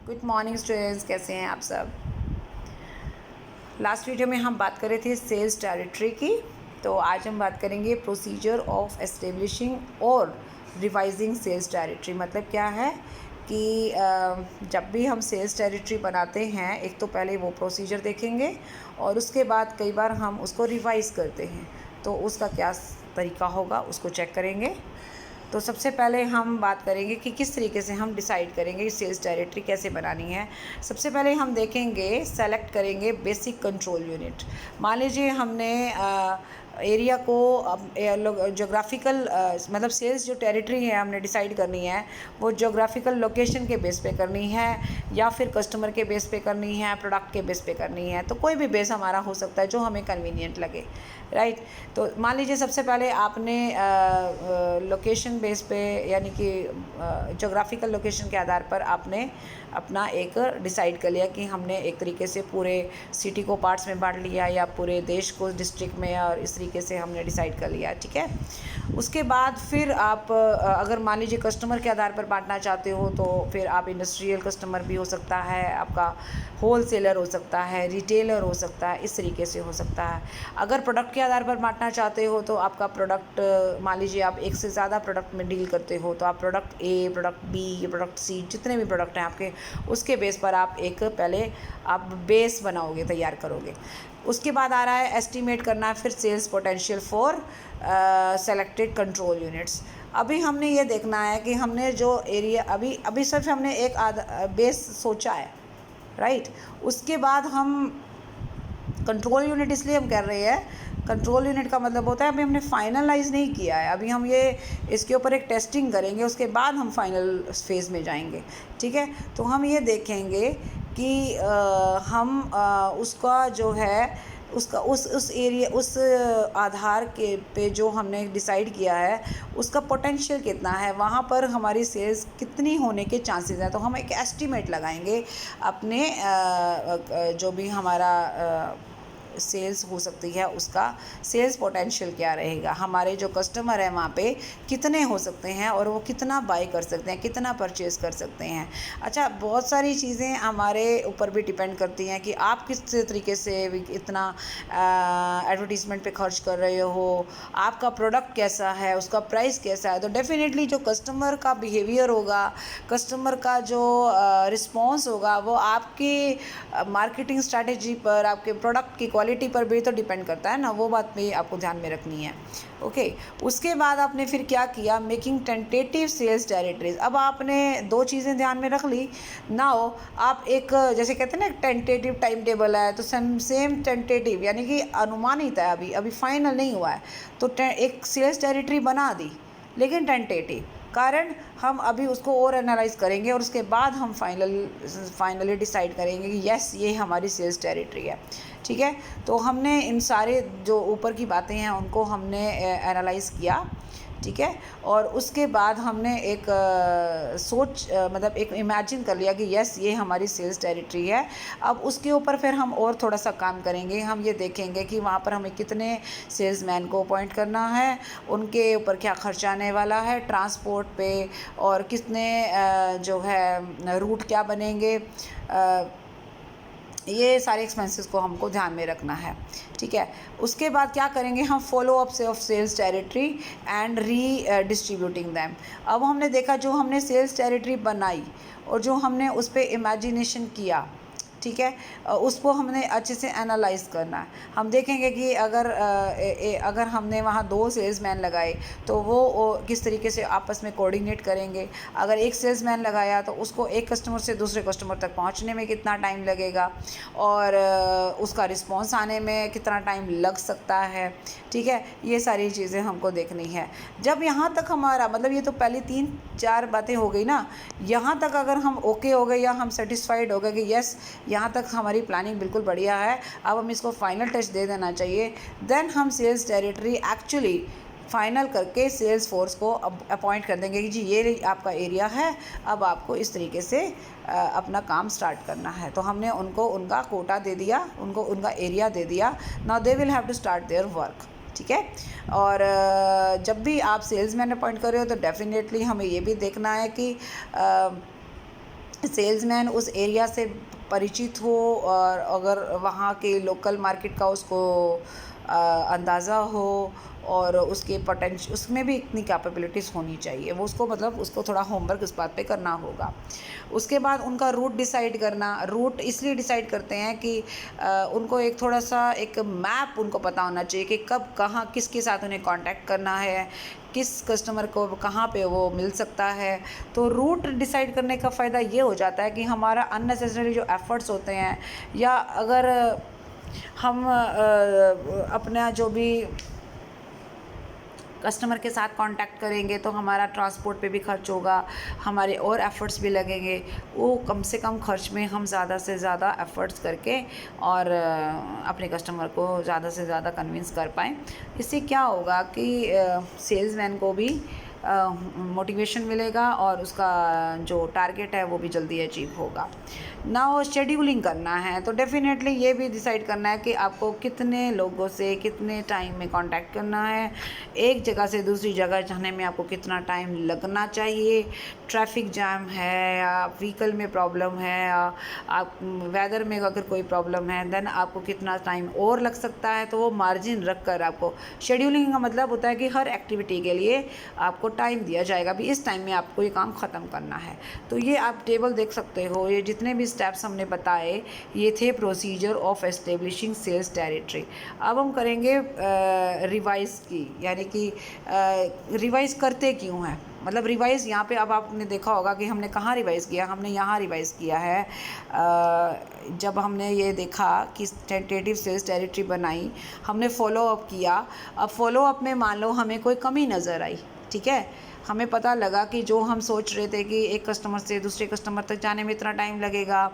Good morning students, कैसे हैं आप सब। लास्ट वीडियो में हम बात कर रहे थे सेल्स टेरिटरी की। तो आज हम बात करेंगे प्रोसीजर ऑफ एस्टेब्लिशिंग और रिवाइजिंग सेल्स टेरिटरी। मतलब क्या है कि जब भी हम सेल्स टेरिटरी बनाते हैं, एक तो पहले वो प्रोसीजर देखेंगे और उसके बाद कई बार हम उसको रिवाइज़ करते हैं, तो उसका क्या तरीका होगा उसको चेक करेंगे। तो सबसे पहले हम बात करेंगे कि किस तरीके से हम डिसाइड करेंगे कि सेल्स टेरिटरी कैसे बनानी है। सबसे पहले हम देखेंगे, सेलेक्ट करेंगे बेसिक कंट्रोल यूनिट। मान लीजिए हमने एरिया को जोग्राफिकल मतलब सेल्स जो टेरिटरी है हमने डिसाइड करनी है, वो जोग्राफिकल लोकेशन के बेस पे करनी है या फिर कस्टमर के बेस पे करनी है, प्रोडक्ट के बेस पे करनी है। तो कोई भी बेस हमारा हो सकता है जो हमें कन्वीनियंट लगे, राइट। तो मान लीजिए सबसे पहले आपने लोकेशन बेस पे यानी कि जोग्राफिकल लोकेशन के आधार पर आपने अपना एक डिसाइड कर लिया कि हमने एक तरीके से पूरे सिटी को पार्ट्स में बांट लिया या पूरे देश को डिस्ट्रिक्ट में, और इस तरीके से हमने डिसाइड कर लिया, ठीक है। उसके बाद फिर आप अगर मान लीजिए कस्टमर के आधार पर बांटना चाहते हो तो फिर आप इंडस्ट्रियल कस्टमर भी हो सकता है, आपका होल सेलर हो सकता है, रिटेलर हो सकता है, इस तरीके से हो सकता है। अगर प्रोडक्ट के आधार पर बांटना चाहते हो तो आपका प्रोडक्ट, मान लीजिए आप एक से ज़्यादा प्रोडक्ट में डील करते हो तो आप product A, product B, product C, जितने भी प्रोडक्ट हैं आपके, उसके बेस पर आप एक पहले आप बेस बनाओगे, तैयार करोगे। उसके बाद आ रहा है एस्टिमेट करना, फिर sales potential for selected control units. अभी हमने ये देखना है कि हमने जो एरिया अभी सिर्फ हमने एक बेस सोचा है, राइट। उसके बाद हम कंट्रोल यूनिट इसलिए हम कर रहे हैं, कंट्रोल यूनिट का मतलब होता है अभी हमने फाइनलाइज नहीं किया है, अभी हम ये इसके ऊपर एक टेस्टिंग करेंगे, उसके बाद हम फाइनल फेज़ में जाएंगे, ठीक है। तो हम ये देखेंगे कि हम उसका जो है उसका उस एरिया, उस आधार के पे जो हमने डिसाइड किया है उसका पोटेंशियल कितना है, वहाँ पर हमारी सेल्स कितनी होने के चांसेस हैं। तो हम एक एस्टीमेट लगाएंगे अपने जो भी हमारा सेल्स हो सकती है उसका सेल्स पोटेंशियल क्या रहेगा, हमारे जो कस्टमर हैं वहाँ पे कितने हो सकते हैं और वो कितना बाई कर सकते हैं, कितना परचेज़ कर सकते हैं। अच्छा, बहुत सारी चीज़ें हमारे ऊपर भी डिपेंड करती हैं कि आप किस तरीके से इतना एडवर्टीज़मेंट पे खर्च कर रहे हो, आपका प्रोडक्ट कैसा है, उसका प्राइस कैसा है। तो डेफिनेटली जो कस्टमर का बिहेवियर होगा, कस्टमर का जो रिस्पॉन्स होगा, वो आपकी मार्केटिंग स्ट्रैटेजी पर, आपके प्रोडक्ट की क्वालिटी पर भी तो डिपेंड करता है ना, वो बात भी आपको ध्यान में रखनी है, ओके। उसके बाद आपने फिर क्या किया, मेकिंग टेंटेटिव सेल्स टेरिटरीज। अब आपने दो चीज़ें ध्यान में रख ली ना, हो आप एक जैसे कहते हैं ना टेंटेटिव टाइम टेबल है, तो सेम टेंटेटिव यानी कि अनुमानित है, अभी फाइनल नहीं हुआ है। तो एक सेल्स टेरिटरी बना दी लेकिन टेंटेटिव, कारण हम अभी उसको और एनालाइज करेंगे और उसके बाद हम फाइनली डिसाइड करेंगे कि यस ये हमारी सेल्स टेरिटरी है, ठीक है। तो हमने इन सारे जो ऊपर की बातें हैं उनको हमने एनालाइज किया, ठीक है। और उसके बाद हमने एक मतलब एक इमेजिन कर लिया कि यस ये हमारी सेल्स टेरिटरी है। अब उसके ऊपर फिर हम और थोड़ा सा काम करेंगे, हम ये देखेंगे कि वहाँ पर हमें कितने सेल्समैन को अपॉइंट करना है, उनके ऊपर क्या खर्चा आने वाला है ट्रांसपोर्ट पे, और कितने जो है रूट क्या बनेंगे, ये सारे एक्सपेंसेस को हमको ध्यान में रखना है, ठीक है। उसके बाद क्या करेंगे हम, फॉलो अप से of sales territory and re distributing them. अब हमने देखा जो हमने सेल्स टेरिटरी बनाई और जो हमने उस पर इमेजिनेशन किया, ठीक है, उसको हमने अच्छे से एनालाइज करना है। हम देखेंगे कि अगर हमने वहाँ दो सेल्समैन लगाए तो वो किस तरीके से आपस में कोऑर्डिनेट करेंगे। अगर एक सेल्समैन लगाया तो उसको एक कस्टमर से दूसरे कस्टमर तक पहुँचने में कितना टाइम लगेगा और उसका रिस्पॉन्स आने में कितना टाइम लग सकता है, ठीक है। ये सारी चीज़ें हमको देखनी है। जब यहाँ तक हमारा मतलब, ये तो पहली 3-4 बातें हो गई ना, यहाँ तक अगर हम ओके हो गए या हम सेटिस्फाइड हो गए कि यस यहाँ तक हमारी प्लानिंग बिल्कुल बढ़िया है, अब हम इसको फाइनल टच दे देना चाहिए, देन हम सेल्स टेरिटरी एक्चुअली फाइनल करके सेल्स फोर्स को अपॉइंट कर देंगे कि जी ये आपका एरिया है, अब आपको इस तरीके से अपना काम स्टार्ट करना है। तो हमने उनको उनका कोटा दे दिया, उनको उनका एरिया दे दिया, now they will have to start their work, ठीक है। और जब भी आप सेल्समैन अपॉइंट कर रहे हो तो डेफिनेटली हमें ये भी देखना है कि सेल्समैन उस एरिया से परिचित हो और अगर वहाँ के लोकल मार्केट का उसको अंदाज़ा हो और उसके पोटेंशियल उसमें भी इतनी कैपेबिलिटीज़ होनी चाहिए, वो उसको मतलब उसको थोड़ा होमवर्क इस बात पे करना होगा। उसके बाद उनका रूट डिसाइड करना, रूट इसलिए डिसाइड करते हैं कि उनको एक थोड़ा सा एक मैप उनको पता होना चाहिए कि कब कहाँ किसके साथ उन्हें कांटेक्ट करना है, किस कस्टमर को कहाँ पे वो मिल सकता है। तो रूट डिसाइड करने का फ़ायदा ये हो जाता है कि हमारा अननेसेसरी जो एफ़र्ट्स होते हैं या अगर हम अपना जो भी कस्टमर के साथ कांटेक्ट करेंगे तो हमारा ट्रांसपोर्ट पे भी खर्च होगा, हमारे और एफ़र्ट्स भी लगेंगे, वो कम से कम खर्च में हम ज़्यादा से ज़्यादा एफ़र्ट्स करके और अपने कस्टमर को ज़्यादा से ज़्यादा कन्विंस कर पाएँ। इससे क्या होगा कि सेल्समैन को भी मोटिवेशन मिलेगा और उसका जो टारगेट है वो भी जल्दी अचीव होगा। नाउ शेड्यूलिंग करना है तो डेफिनेटली ये भी डिसाइड करना है कि आपको कितने लोगों से कितने टाइम में कांटेक्ट करना है, एक जगह से दूसरी जगह जाने में आपको कितना टाइम लगना चाहिए, ट्रैफिक जैम है या व्हीकल में प्रॉब्लम है या आप वेदर में अगर कोई प्रॉब्लम है देन आपको कितना टाइम और लग सकता है। तो वो मार्जिन रख कर आपको शेड्यूलिंग का मतलब होता है कि हर एक्टिविटी के लिए आपको टाइम दिया जाएगा, भी इस टाइम में आपको ये काम ख़त्म करना है। तो ये आप टेबल देख सकते हो, ये जितने भी स्टेप्स हमने बताए ये थे procedure of establishing sales territory. अब हम करेंगे रिवाइज़ की, यानी कि रिवाइज़ करते क्यों हैं, मतलब रिवाइज़ यहाँ पे अब आपने देखा होगा कि हमने कहाँ रिवाइज़ किया, हमने यहाँ रिवाइज़ किया है। जब हमने ये देखा कि टेंटेटिव सेल्स टेरिटरी बनाई, हमने फॉलो अप किया। अब फॉलो अप में मान लो हमें कोई कमी नज़र आई, ठीक है, हमें पता लगा कि जो हम सोच रहे थे कि एक कस्टमर से दूसरे कस्टमर तक जाने में इतना टाइम लगेगा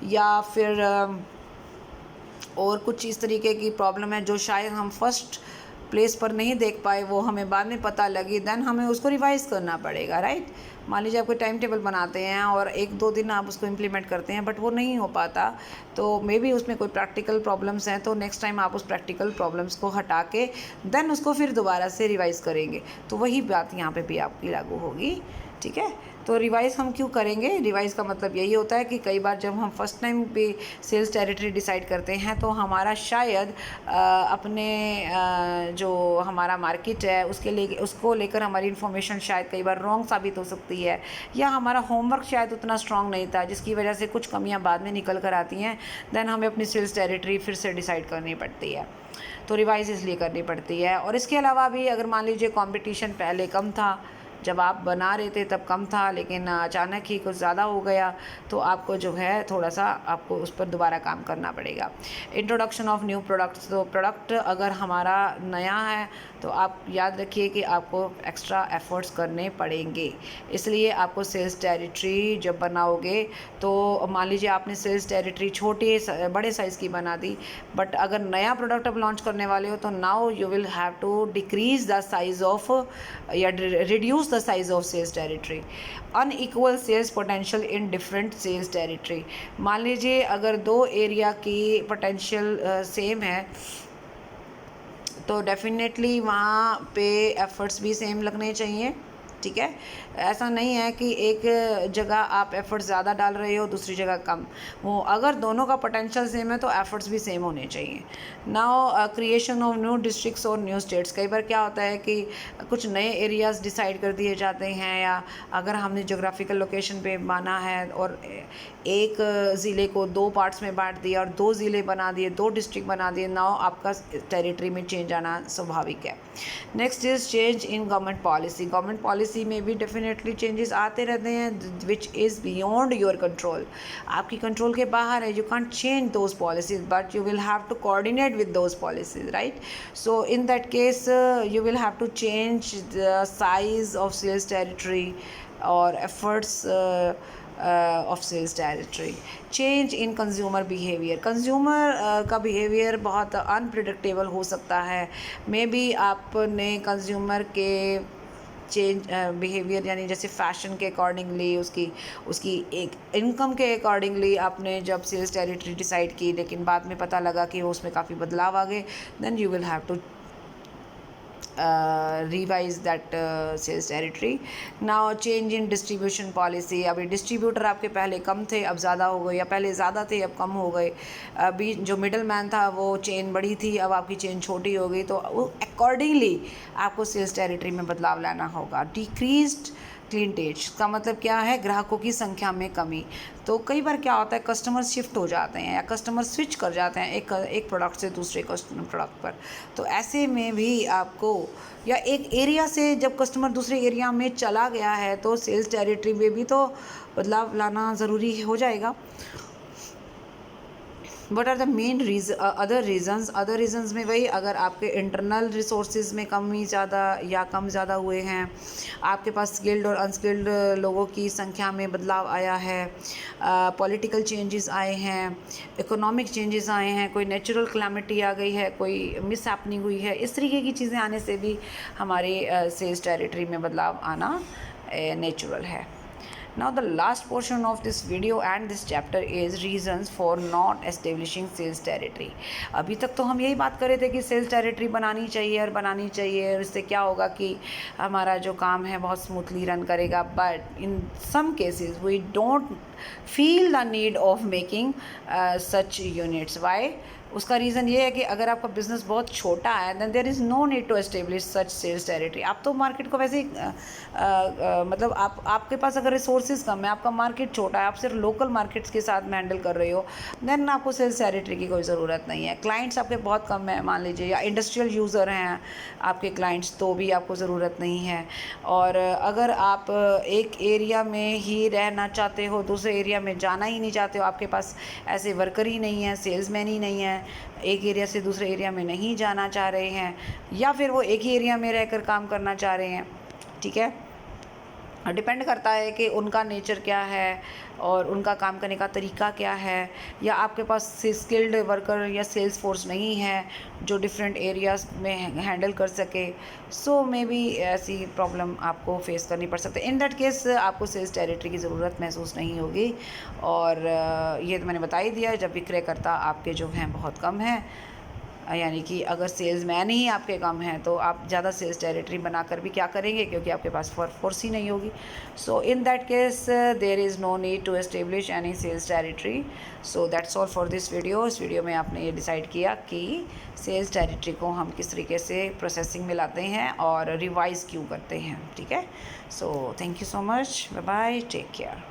या फिर और कुछ इस तरीके की प्रॉब्लम है जो शायद हम फर्स्ट प्लेस पर नहीं देख पाए, वो हमें बाद में पता लगी, देन हमें उसको रिवाइज़ करना पड़ेगा, राइट। मान लीजिए आप कोई टाइम टेबल बनाते हैं और 1-2 दिन आप उसको इम्प्लीमेंट करते हैं बट वो नहीं हो पाता, तो मे बी उसमें कोई प्रैक्टिकल प्रॉब्लम्स हैं, तो नेक्स्ट टाइम आप उस प्रैक्टिकल प्रॉब्लम्स को हटा के देन उसको फिर दोबारा से रिवाइज़ करेंगे। तो वही बात यहाँ पे भी आपकी लागू होगी, ठीक है। तो रिवाइज़ हम क्यों करेंगे, रिवाइज़ का मतलब यही होता है कि कई बार जब हम फर्स्ट टाइम पे सेल्स टेरिटरी डिसाइड करते हैं तो हमारा शायद अपने जो हमारा मार्केट है उसको लेकर हमारी इन्फॉर्मेशन शायद कई बार रॉन्ग साबित हो सकती है, या हमारा होमवर्क शायद उतना स्ट्रांग नहीं था जिसकी वजह से कुछ कमियां बाद में निकल कर आती हैं, देन हमें अपनी सेल्स टेरिटरी फिर से डिसाइड करनी पड़ती है। तो रिवाइज़ इसलिए करनी पड़ती है। और इसके अलावा भी अगर मान लीजिए कंपटीशन पहले कम था, जब आप बना रहे थे तब कम था लेकिन अचानक ही कुछ ज़्यादा हो गया, तो आपको जो है थोड़ा सा आपको उस पर दोबारा काम करना पड़ेगा। इंट्रोडक्शन ऑफ न्यू प्रोडक्ट्स, तो प्रोडक्ट अगर हमारा नया है तो आप याद रखिए कि आपको एक्स्ट्रा एफर्ट्स करने पड़ेंगे, इसलिए आपको सेल्स टेरिटरी जब बनाओगे तो मान लीजिए आपने सेल्स टेरिटरी छोटे बड़े साइज़ की बना दी, बट अगर नया प्रोडक्ट आप लॉन्च करने वाले हो तो now you will have to decrease the size of या reduce the size of sales territory, unequal sales potential in different sales territory। मान लीजिए अगर 2 एरिया की पोटेंशियल सेम है तो डेफिनेटली वहाँ पे एफर्ट्स भी सेम लगने चाहिए, ठीक है। ऐसा नहीं है कि एक जगह आप एफर्ट्स ज़्यादा डाल रहे हो दूसरी जगह कम हो, अगर दोनों का पोटेंशियल सेम है तो एफर्ट्स भी सेम होने चाहिए। Now creation of new districts और न्यू स्टेट्स, कई बार क्या होता है कि कुछ नए एरियाज़ डिसाइड कर दिए जाते हैं, या अगर हमने जोग्राफिकल लोकेशन पे माना है और एक ज़िले को 2 पार्ट्स में बांट दिया और 2 ज़िले बना दिए, 2 डिस्ट्रिक्ट बना दिए, नाउ आपका टेरिटरी में चेंज आना स्वाभाविक है। Next is change in government policy. Government policy में भी डेफिनेटली चेंजेस आते रहते हैं which is beyond your control, आपकी कंट्रोल के बाहर है। You can't change those policies but you will have to coordinate with those policies, right. So in that case you will have to change the size of sales territory और efforts of sales territory. Change in consumer behaviour, consumer का behaviour बहुत unpredictable हो सकता है। May be आपने consumer के change behaviour यानी जैसे फैशन के अकॉर्डिंगली उसकी एक इनकम के अकॉर्डिंगली आपने जब सेल्स टेरिटरी डिसाइड की, लेकिन बाद में पता लगा कि उसमें काफ़ी बदलाव आ गए, then you will have to revise that sales territory. Now change in distribution policy. अभी डिस्ट्रीब्यूटर आपके पहले कम थे, अब ज़्यादा हो गए, या पहले ज़्यादा थे अब कम हो गए. अभी जो मिडल मैन था वो चेन बड़ी थी, अब आपकी चेन छोटी हो गई, तो अकॉर्डिंगली आपको सेल्स टेरिटरी में बदलाव लाना होगा. डिक्रीज्ड क्लिंटेज का मतलब क्या है? ग्राहकों की संख्या में कमी. तो कई बार क्या होता है, कस्टमर शिफ्ट हो जाते हैं या कस्टमर स्विच कर जाते हैं एक प्रोडक्ट से दूसरे प्रोडक्ट पर. तो ऐसे में भी आपको, या एक एरिया से जब कस्टमर दूसरे एरिया में चला गया है तो सेल्स टेरिटरी में भी तो बदलाव लाना ज़रूरी हो जाएगा. What are the main other reasons में वही, अगर आपके इंटरनल रिसोर्सेज में कमी ज़्यादा या कम ज़्यादा हुए हैं, आपके पास स्किल्ड और अनस्किल्ड लोगों की संख्या में बदलाव आया है, पॉलिटिकल चेंजेस आए हैं, इकोनॉमिक चेंजेस आए हैं, कोई नेचुरल क्लैमिटी आ गई है, कोई मिस हैपनिंग हुई है, इस तरीके की चीज़ें आने से भी हमारे सेल्स टेरिटरी में बदलाव आना नेचुरल है. Now the last portion of this video and this chapter is reasons for not establishing sales territory. अभी तक तो हम यही बात कर रहे थे कि सेल्स टेरिटरी बनानी चाहिए और इससे क्या होगा कि हमारा जो काम है बहुत स्मूथली रन करेगा. But in some cases we don't feel the need of making such units. Why? उसका रीज़न ये है कि अगर आपका बिज़नेस बहुत छोटा है then there is no need to establish such sales territory. आप तो मार्केट को वैसे ही मतलब आपके पास अगर रिसोर्सेज कम है, आपका मार्केट छोटा है, आप सिर्फ लोकल मार्केट्स के साथ में हैंडल कर रहे हो, देन आपको सेल्स टेरिटरी की कोई ज़रूरत नहीं है. क्लाइंट्स आपके बहुत कम है मान लीजिए, या इंडस्ट्रियल यूज़र हैं आपके क्लाइंट्स, तो भी आपको ज़रूरत नहीं है. और अगर आप एक एरिया में ही रहना चाहते हो, दूसरे एरिया में जाना ही नहीं चाहते हो, आपके पास ऐसे वर्कर ही नहीं है, सेल्समैन ही नहीं है, एक एरिया से दूसरे एरिया में नहीं जाना चाह रहे हैं, या फिर वो एक ही एरिया में रहकर काम करना चाह रहे हैं, ठीक है. डिपेंड करता है कि उनका नेचर क्या है और उनका काम करने का तरीका क्या है, या आपके पास स्किल्ड वर्कर या सेल्स फोर्स नहीं है जो डिफरेंट एरियाज़ में हैंडल कर सके. सो मे बी ऐसी प्रॉब्लम आपको फेस करनी पड़ सकती है. इन दैट केस आपको सेल्स टेरिटरी की ज़रूरत महसूस नहीं होगी. और ये तो मैंने बता ही दिया है, जब विक्रयकर्ता आपके जो हैं बहुत कम हैं, यानी कि अगर सेल्समैन ही आपके कम हैं, तो आप ज़्यादा सेल्स टेरिटरी बनाकर भी क्या करेंगे, क्योंकि आपके पास फोर्स ही नहीं होगी. So in that case there is no need to establish any sales territory. So that's all for this video. इस वीडियो में आपने ये डिसाइड किया कि सेल्स टेरिटरी को हम किस तरीके से प्रोसेसिंग में लाते हैं और रिवाइज़ क्यों करते हैं. ठीक है. So thank you so much. Bye bye. Take care.